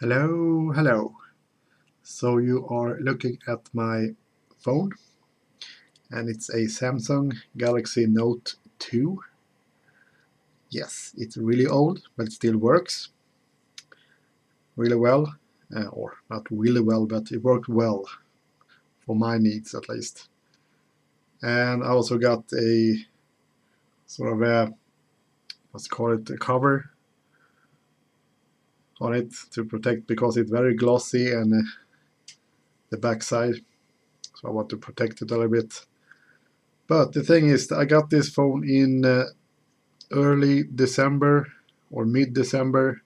Hello, hello. So you are looking at my phone, and it's a Samsung Galaxy Note 2. Yes, it's really old, but it still works really well. Or not really well, but it worked well for my needs at least. And I also got a sort of a, let's call it a cover on it to protect, because it's very glossy and the backside. So I want to protect it a little bit. But the thing is, I got this phone in early December or mid-December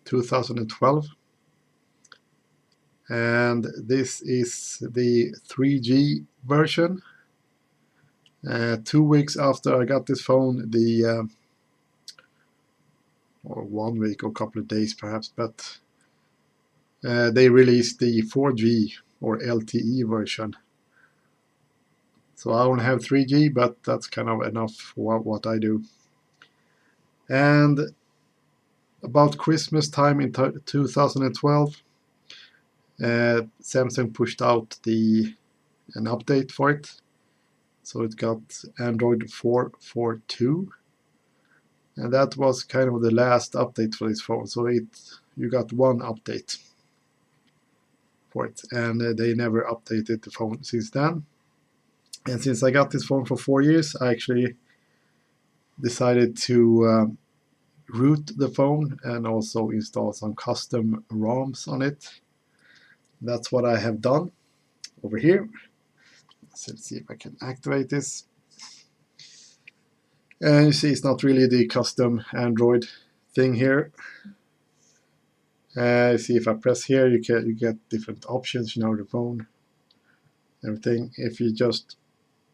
2012, and this is the 3G version. 2 weeks after I got this phone, or 1 week or a couple of days perhaps, but they released the 4G or LTE version. So I only have 3G, but that's kind of enough for what I do. And about Christmas time in 2012, Samsung pushed out an update for it. So it got Android 4.4.2, and that was kind of the last update for this phone. So you got one update for it, and they never updated the phone since then. And since I got this phone for 4 years, I actually decided to root the phone and also install some custom ROMs on it. That's what I have done over here. So let's see if I can activate this. And you see, it's not really the custom Android thing here. You see, if I press here, you get different options, the phone, everything. If you just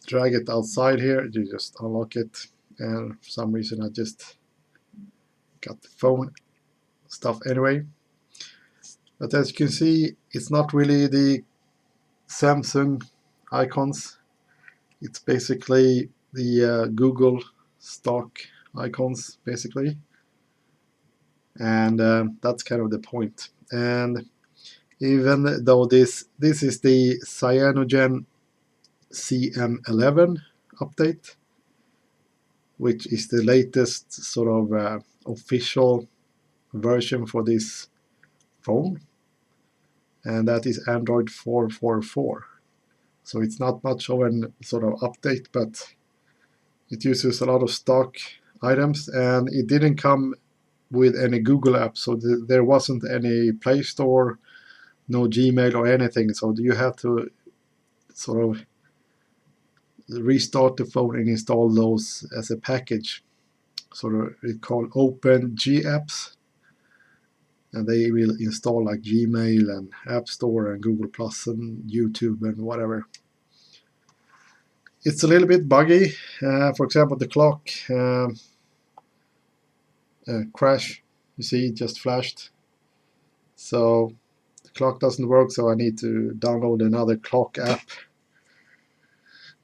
drag it outside here, you just unlock it. And for some reason, I just got the phone stuff anyway. But as you can see, it's not really the Samsung icons. It's basically the Google stock icons, basically. And that's kind of the point. And even though this is the Cyanogen CM11 update, which is the latest sort of official version for this phone, and that is Android 4.4.4. So it's not much of an sort of update, but it uses a lot of stock items, and it didn't come with any Google apps, so there wasn't any Play Store, no Gmail or anything. So you have to sort of restart the phone and install those as a package. Sort of it's called Open G apps, and they will install like Gmail and App Store and Google Plus and YouTube and whatever. It's a little bit buggy. For example, the clock crash, you see, it just flashed. So the clock doesn't work, so I need to download another clock app.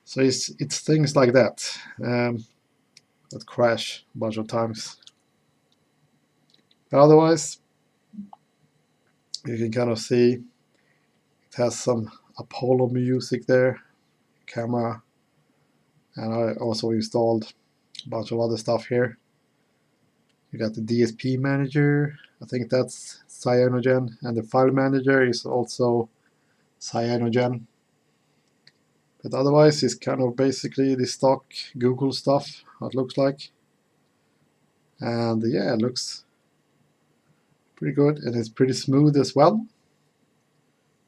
So it's things like that that crash a bunch of times. But otherwise, you can kind of see it has some Apollo music there, camera, and I also installed a bunch of other stuff here. You got the DSP manager, I think that's Cyanogen, and the file manager is also Cyanogen. But otherwise, it's kind of basically the stock Google stuff, how it looks like. And yeah, it looks pretty good, and it's pretty smooth as well.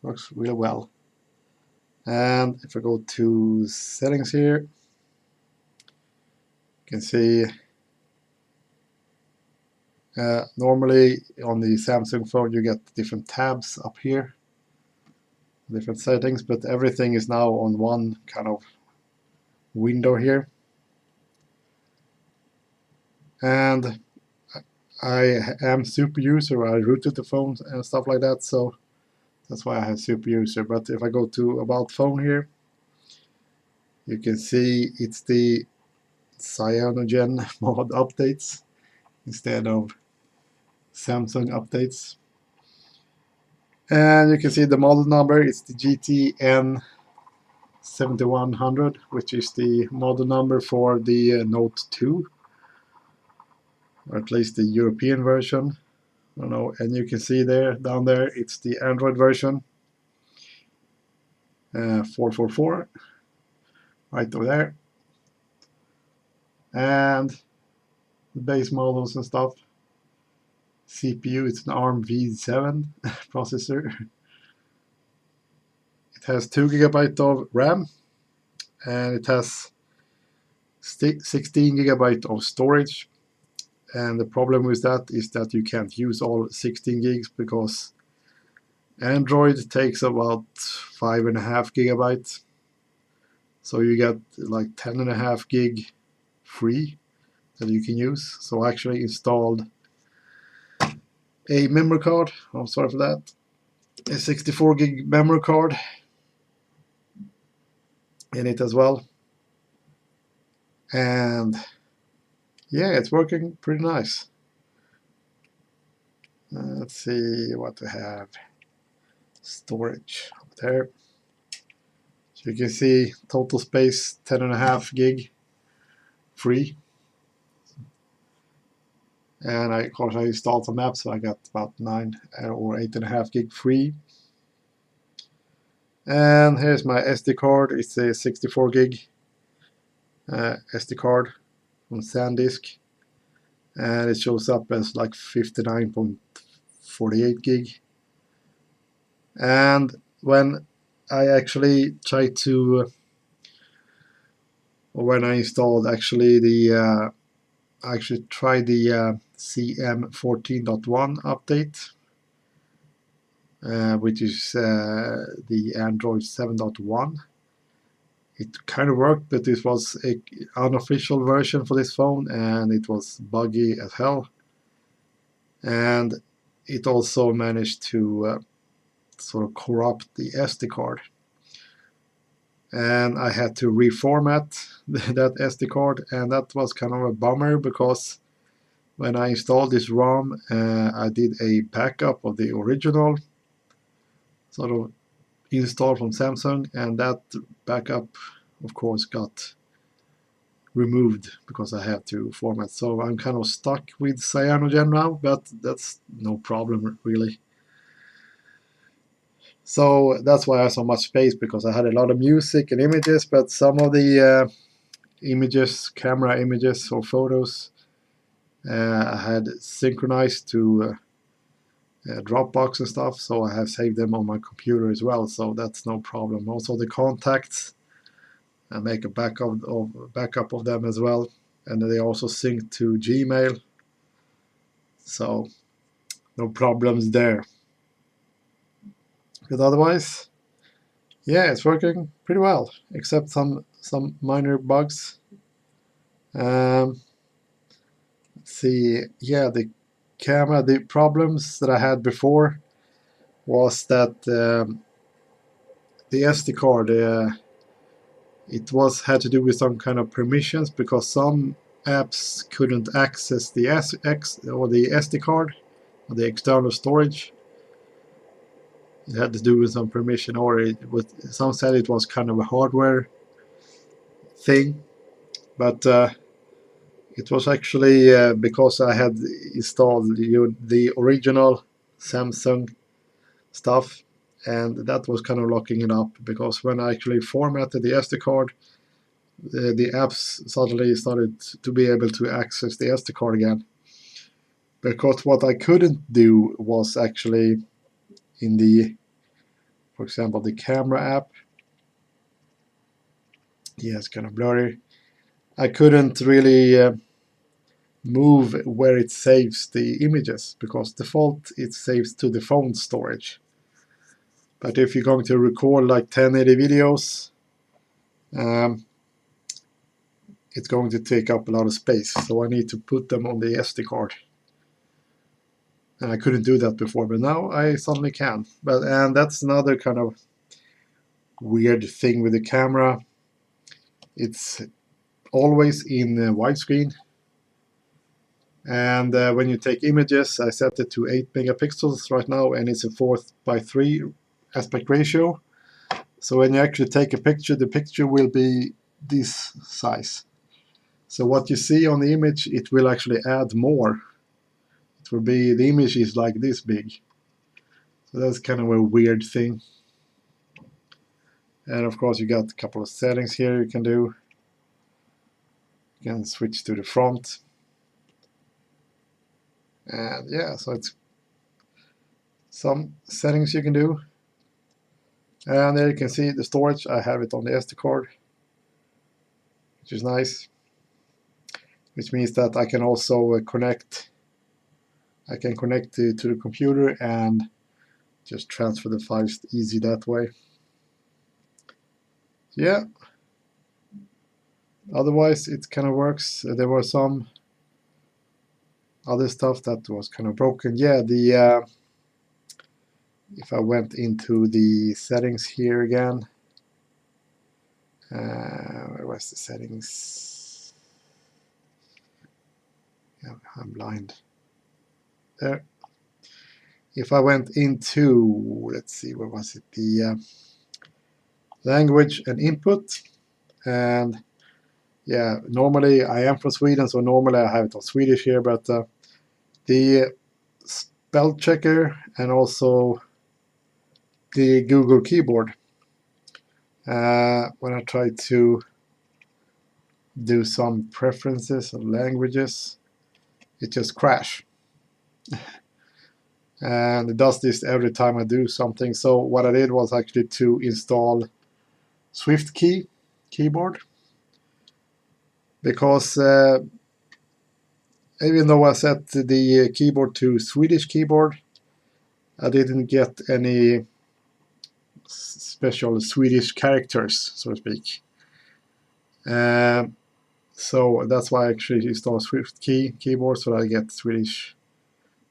Works really well. And if I go to settings here, you can see normally on the Samsung phone you get different tabs up here, different settings, but everything is now on one kind of window here. And I am super user, I rooted the phone and stuff like that, so that's why I have super user. But if I go to about phone here, you can see it's the CyanogenMod updates instead of Samsung updates. And you can see the model number. It's the GT-N7100, which is the model number for the Note 2, or at least the European version. I don't know. And you can see there, down there, it's the Android version, 444, right over there. And the base models and stuff. CPU, it's an ARM v7 processor. It has 2 GB of RAM, and it has 16 GB of storage. And the problem with that is that you can't use all 16 gigs because Android takes about 5.5 GB. So you get like 10.5 gig free that you can use. So I actually installed a memory card. I'm sorry for that. A 64 gig memory card in it as well. And yeah, it's working pretty nice. Let's see what we have. Storage up there. So you can see total space 10.5 gig free. And of course I installed some apps, so I got about 9 or 8.5 gig free. And here's my SD card. It's a 64 gig SD card from SanDisk, and it shows up as like 59.48 gig. And when I actually tried to, or when I installed actually the, I actually tried the CM14.1 update, which is the Android 7.1. It kind of worked, but this was an unofficial version for this phone, and it was buggy as hell. And it also managed to sort of corrupt the SD card. And I had to reformat that SD card, and that was kind of a bummer because when I installed this ROM, I did a backup of the original sort of install from Samsung, and that backup of course got removed because I had to format. So I'm kind of stuck with Cyanogen now, but that's no problem really. So that's why I have so much space, because I had a lot of music and images, but some of the images, camera images or photos, I had synchronized to Dropbox and stuff, so I have saved them on my computer as well, so that's no problem. Also the contacts, I make a backup of them as well, and they also sync to Gmail, so no problems there. But otherwise, yeah, it's working pretty well, except some minor bugs. Let's see, yeah, the camera, the problems that I had before was that the SD card, it had to do with some kind of permissions, because some apps couldn't access the SD card or the external storage. It had to do with some permission, or some said it was kind of a hardware thing, but it was actually because I had installed the original Samsung stuff, and that was kind of locking it up, because when I actually formatted the SD card, the apps suddenly started to be able to access the SD card again. Because what I couldn't do was actually in the, for example, the camera app. Yeah, it's kind of blurry. I couldn't really move where it saves the images, because default it saves to the phone storage. But if you're going to record like 1080 videos, it's going to take up a lot of space, so I need to put them on the SD card. And I couldn't do that before, but now I suddenly can. And that's another kind of weird thing with the camera. It's always in widescreen, And when you take images, I set it to 8 megapixels right now, and it's a 4:3 aspect ratio. So when you actually take a picture, the picture will be this size. So what you see on the image, it will actually add more. It will be, the image is like this big. So that's kind of a weird thing. And of course you got a couple of settings here you can do. You can switch to the front. And yeah, so it's some settings you can do. And there you can see the storage. I have it on the SD card, which is nice. Which means that I can also connect to the computer and just transfer the files easy that way. Yeah. Otherwise, it kind of works. There was some other stuff that was kind of broken. Yeah, if I went into the settings here again, where was the settings? Yeah, I'm blind. There. If I went into, let's see, where was it? The language and input. And yeah, normally I am from Sweden, so normally I have it on Swedish here, but the spell checker and also the Google keyboard. When I try to do some preferences of languages, it just crashes. And it does this every time I do something. So what I did was actually to install Swift keyboard, because even though I set the keyboard to Swedish keyboard, I didn't get any special Swedish characters, so to speak. So that's why I actually install Swift keyboard, so that I get Swedish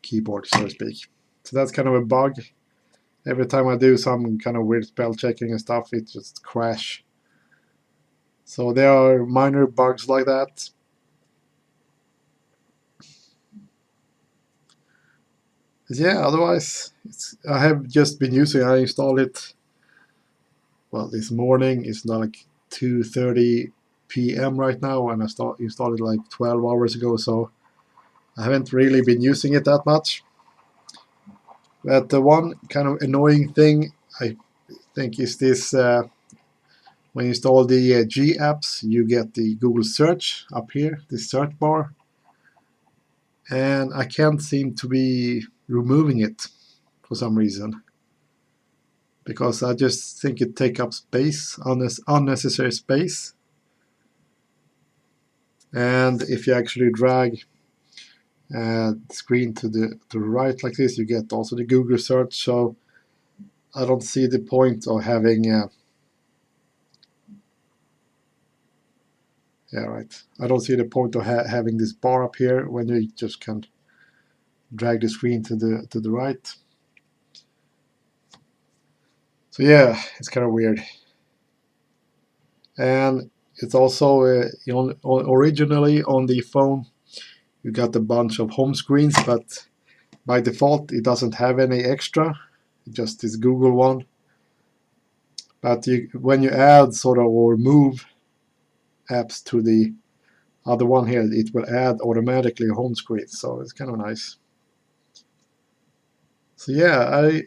keyboard, so to speak. So that's kind of a bug. Every time I do some kind of weird spell checking and stuff, it just crashes. So there are minor bugs like that. But yeah, otherwise, I have just been using. I installed it. Well, this morning it's like 2:30 p.m. right now, and I installed it like 12 hours ago. So I haven't really been using it that much. But the one kind of annoying thing I think is this: when you install the G apps, you get the Google search up here, the search bar, and I can't seem to be removing it for some reason, because I just think it takes up space, unnecessary space. And if you actually drag the screen to the right like this, you get also the Google search. So I don't see the point of having I don't see the point of having this bar up here when you just can drag the screen to the right. So yeah, it's kind of weird. And it's also originally on the phone you got a bunch of home screens, but by default it doesn't have any extra, just this Google one. But when you add sort of or move apps to the other one here, it will add automatically a home screen, so it's kind of nice. So yeah, I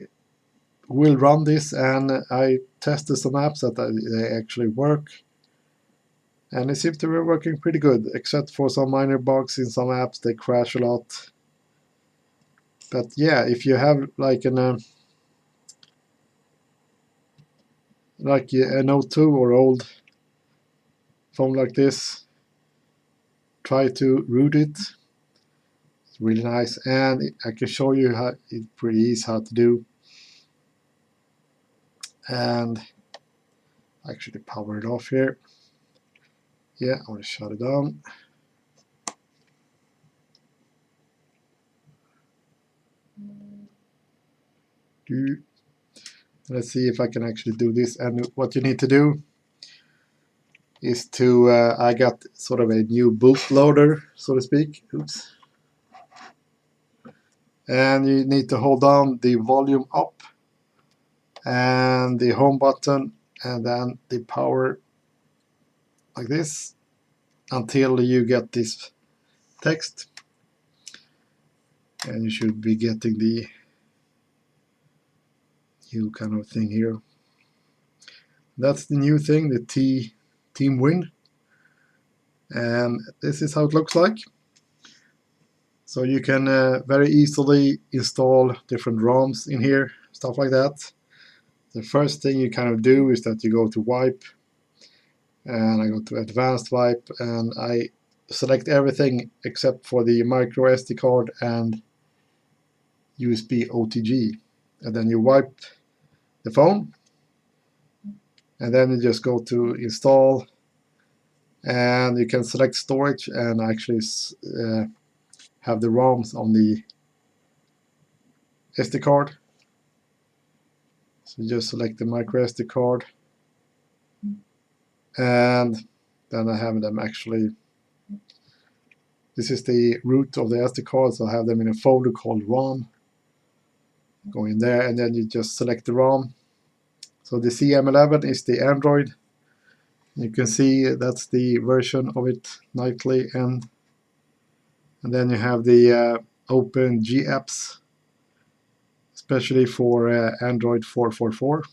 will run this, and I tested some apps that they actually work, and they seem to be working pretty good, except for some minor bugs in some apps. They crash a lot. But yeah, if you have like an O2 or old phone like this, try to root it. It's really nice, and I can show you how it's pretty easy how to do. And actually power it off here. Yeah, I want to shut it down. Let's see if I can actually do this. And what you need to do is to I got sort of a new bootloader, so to speak. Oops. and you need to hold down the volume up and the home button and then the power like this until you get this text, and you should be getting the new kind of thing here. That's the new thing, the Team Win, and this is how it looks like. So you can very easily install different ROMs in here, stuff like that. The first thing you kind of do is that you go to wipe, and I go to advanced wipe, and I select everything except for the micro SD card and USB OTG, and then you wipe the phone, and then you just go to install, and you can select storage and actually have the ROMs on the SD card. So you just select the micro SD card, and then I have them actually. This is the root of the SD card, so I have them in a folder called ROM. Go in there, and then you just select the ROM. So the CM11 is the Android. You can see that's the version of it nightly, and then you have the Open G apps, especially for Android 444.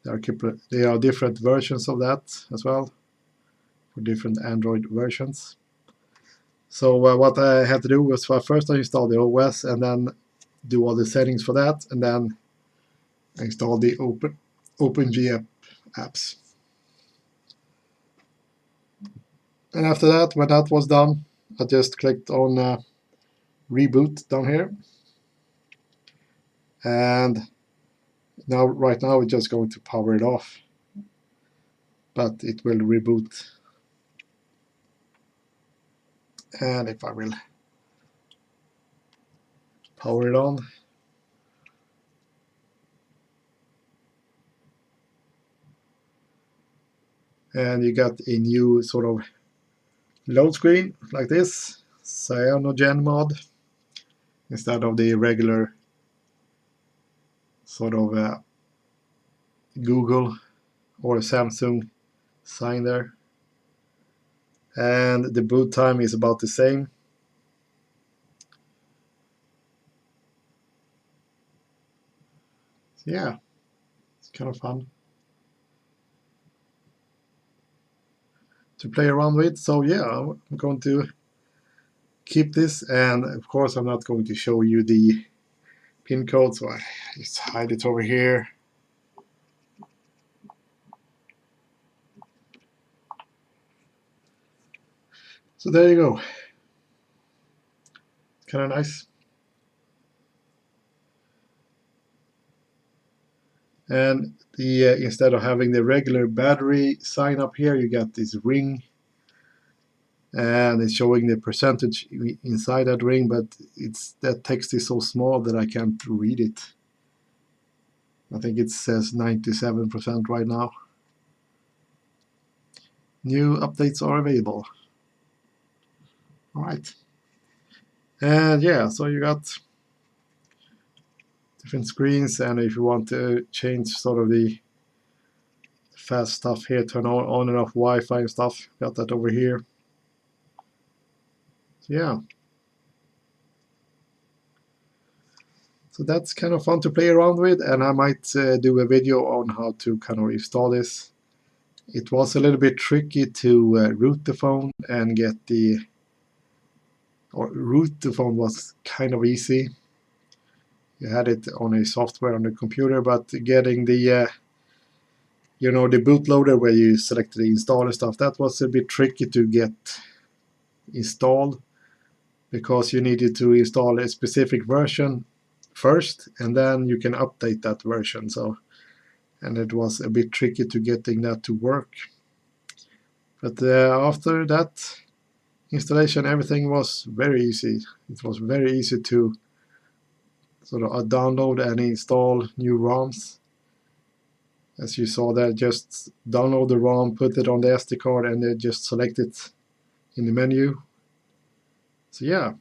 There are different versions of that as well, for different Android versions. So what I had to do was first I install the OS and then do all the settings for that, and then I install the OpenG apps. And after that, when that was done, I just clicked on reboot down here, and right now we're just going to power it off, but it will reboot. And if I will power it on, and you got a new sort of load screen like this, CyanogenMod, instead of the regular sort of Google or Samsung sign there. And the boot time is about the same. So yeah, it's kind of fun to play around with. So yeah, I'm going to keep this, and of course I'm not going to show you the pin code, so I just hide it over here. So there you go. Kind of nice. And the instead of having the regular battery sign up here, you got this ring, and it's showing the percentage inside that ring, but that text is so small that I can't read it. I think it says 97% right now. New updates are available. All right. And yeah, so you got different screens, and if you want to change sort of the fast stuff here, turn on and off Wi-Fi and stuff, got that over here. So yeah. So that's kind of fun to play around with, and I might do a video on how to kind of install this. It was a little bit tricky to root the phone and get root the phone was kind of easy. You had it on a software on the computer, but getting the the bootloader where you select the install and stuff, that was a bit tricky to get installed, because you needed to install a specific version first, and then you can update that version. And it was a bit tricky to getting that to work. But after that installation, everything was very easy. It was very easy to sort of download and install new ROMs. As you saw there, just download the ROM, put it on the SD card, and then just select it in the menu. So yeah,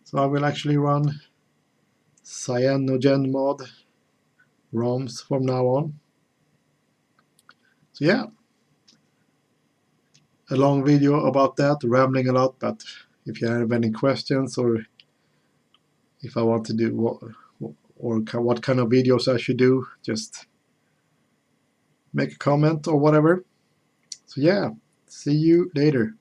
So I will actually run CyanogenMod ROMs from now on. So yeah, a long video about that, rambling a lot, but if you have any questions, or if I want to do what kind of videos I should do, just make a comment or whatever. So yeah, see you later.